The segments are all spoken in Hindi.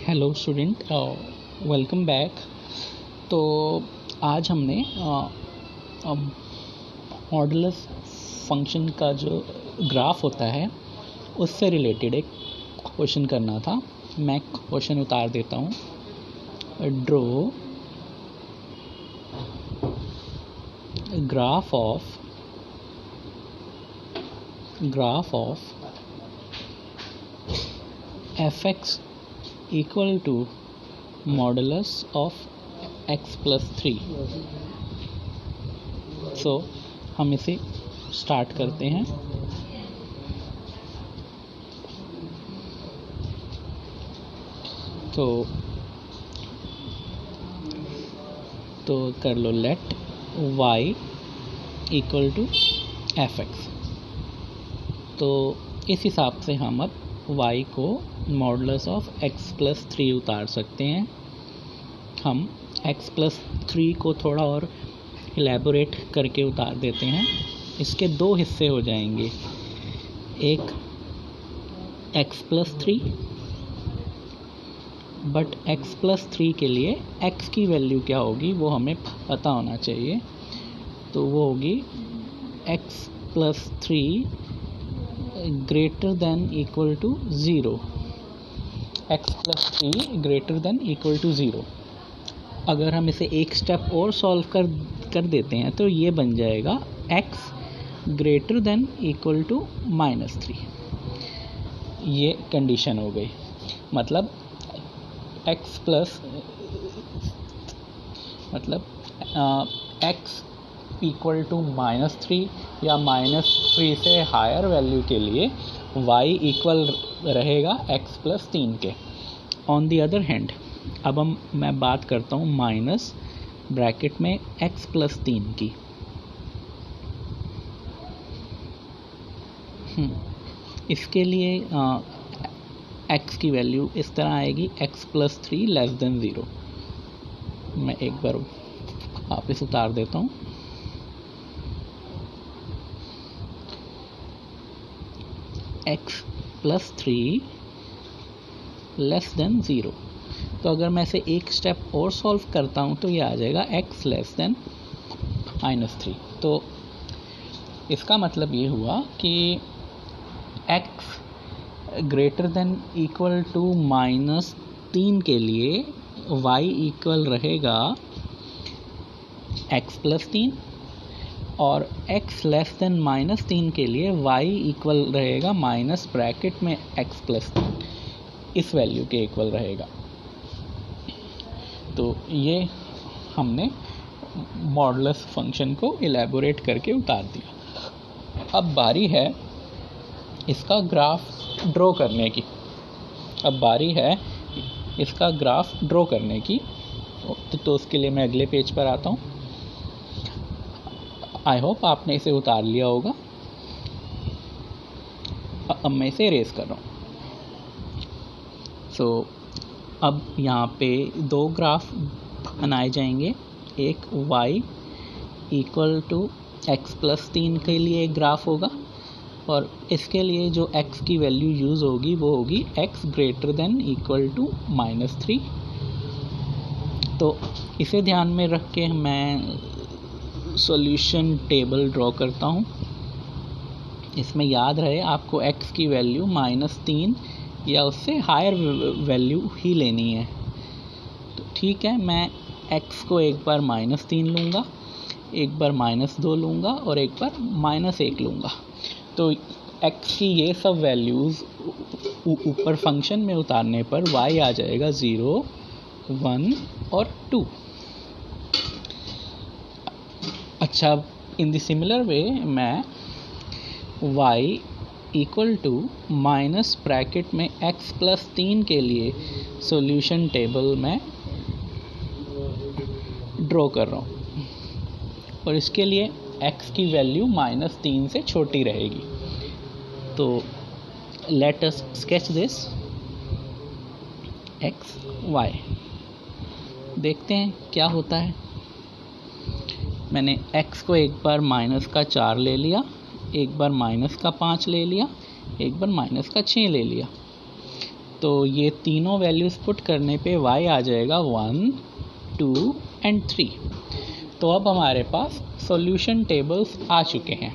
Hello student, welcome back. तो आज हमने मॉडुलस फंक्शन का जो ग्राफ होता है उससे रिलेटेड एक क्वेश्चन करना था। मैं क्वेश्चन उतार देता हूँ। Draw graph of fx equal to modulus of x plus 3। So हम इसे स्टार्ट करते हैं। तो कर लो let y equal to fx। तो इस हिसाब से हम अब y को मॉडुलस ऑफ x प्लस 3 उतार सकते हैं। हम x प्लस 3 को थोड़ा और इलेबोरेट करके उतार देते हैं। इसके दो हिस्से हो जाएंगे, एक x plus 3, but x plus 3 के लिए x की वैल्यू क्या होगी वो हमें पता होना चाहिए। तो वो होगी x plus 3 greater than equal to 0। x plus 3 greater than equal to 0। अगर हम इसे एक स्टेप और सॉल्व कर देते हैं तो ये बन जाएगा x greater than equal to -3। ये कंडीशन हो गई। मतलब x इक्वल टू -3 या -3 से हायर वैल्यू के लिए y इक्वल रहेगा x प्लस 3 के। ऑन दी अदर हैंड अब मैं बात करता हूँ माइनस ब्रैकेट में x प्लस 3 की। इसके लिए x की वैल्यू इस तरह आएगी x प्लस 3 लेस देन 0। मैं एक बार वापस उतार देता हूँ। x plus 3 less than 0। तो अगर मैं इसे एक स्टेप और सॉल्व करता हूँ तो ये आ जाएगा x लेस देन -3। तो इसका मतलब ये हुआ कि x greater than equal to -3 के लिए y इक्वल रहेगा x प्लस 3 और x लेस देन -3 के लिए y इक्वल रहेगा माइनस ब्रैकेट में x प्लस 3 इस वैल्यू के इक्वल रहेगा। तो ये हमने मॉडुलस फंक्शन को इलेबोरेट करके उतार दिया। अब बारी है इसका ग्राफ ड्रॉ करने की। तो उसके लिए मैं अगले पेज पर आता हूँ। आई होप आपने इसे उतार लिया होगा। अब मैं इसे इरेज कर रहा हूँ। अब यहाँ पे दो ग्राफ बनाए जाएंगे। एक y equal to x plus 3 के लिए एक ग्राफ होगा और इसके लिए जो x की वैल्यू यूज़ होगी वो होगी x greater than equal to -3। तो इसे ध्यान में रख के मैं सॉल्यूशन टेबल ड्रॉ करता हूँ। इसमें याद रहे आपको x की वैल्यू -3 या उससे हायर वैल्यू ही लेनी है। तो ठीक है, मैं x को एक बार -3 लूँगा, एक बार -2 लूँगा और एक बार -1 लूँगा। तो x की ये सब वैल्यूज़ ऊपर फंक्शन में उतारने पर y आ जाएगा 0, 1 और 2। अच्छा, इन द सिमिलर वे मैं y equal to minus bracket में x प्लस 3 के लिए सॉल्यूशन टेबल में ड्रॉ कर रहा हूँ और इसके लिए x की वैल्यू -3 से छोटी रहेगी। तो let us sketch this x y। देखते हैं क्या होता है। मैंने x को एक बार -4 ले लिया, एक बार -5 ले लिया, एक बार -6 ले लिया। तो ये तीनों वैल्यूज़ पुट करने पे y आ जाएगा 1, 2 एंड 3। तो अब हमारे पास सॉल्यूशन टेबल्स आ चुके हैं।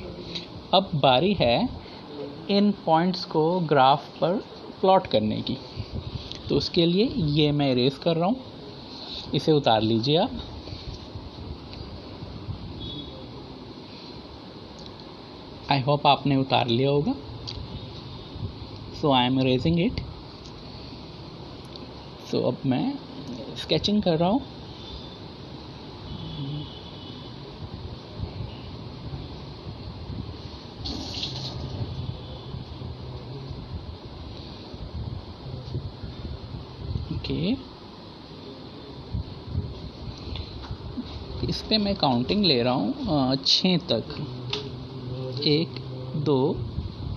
अब बारी है इन पॉइंट्स को ग्राफ पर प्लॉट करने की। तो उसके लिए ये मैं इरेज कर रहा हूँ, इसे उतार लीजिए आप। आई होप आपने उतार लिया होगा। सो आई एम इरेजिंग इट। सो अब मैं स्केचिंग कर रहा हूँ। ओके, इस पे मैं काउंटिंग ले रहा हूँ 6 तक। 1, 2,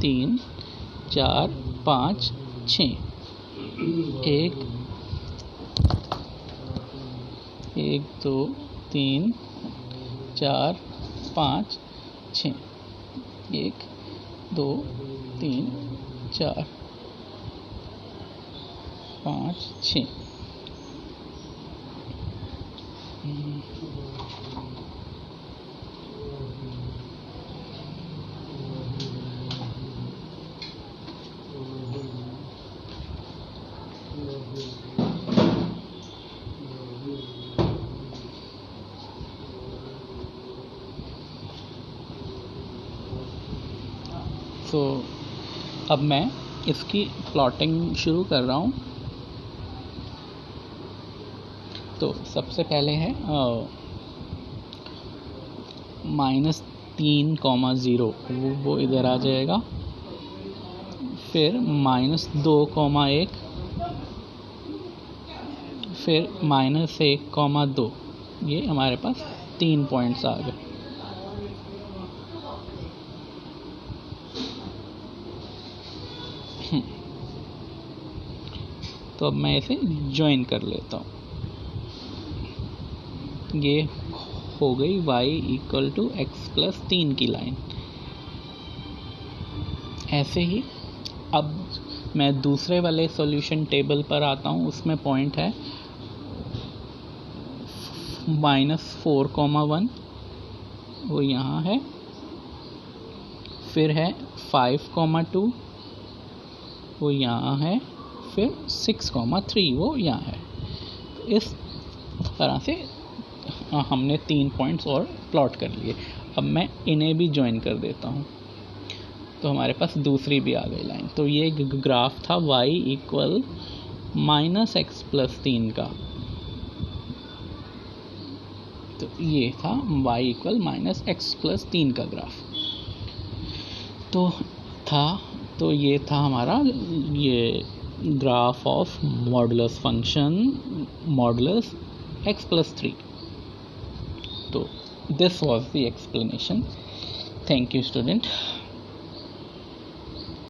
3, 4, 5, 6। 1, 2, 3, 4, 5, 6। 1, 2, 3, 4, 5, 6। तो अब मैं इसकी प्लॉटिंग शुरू कर रहा हूँ। तो सबसे पहले है -3,0 वो इधर आ जाएगा। फिर -2,1, फिर -1,2। ये हमारे पास 3 पॉइंट्स आ गए। तो अब मैं इसे ज्वाइन कर लेता हूँ। ये हो गई y = x+3 की लाइन। ऐसे ही अब मैं दूसरे वाले सॉल्यूशन टेबल पर आता हूँ। उसमें पॉइंट है -4,1, वो यहाँ है। फिर है 5,2, वो यहाँ है। फिर 6,3, वो यहाँ है। इस तरह से हमने 3 पॉइंट्स और प्लॉट कर लिए। अब मैं इन्हें भी ज्वाइन कर देता हूँ। तो हमारे पास दूसरी भी आ गई लाइन। तो ये ग्राफ था y = -x+3 का। तो ये था y = -x+3 का ग्राफ। तो ये था हमारा ये graph of modulus function modulus x+3। तो this was the explanation. Thank you, student.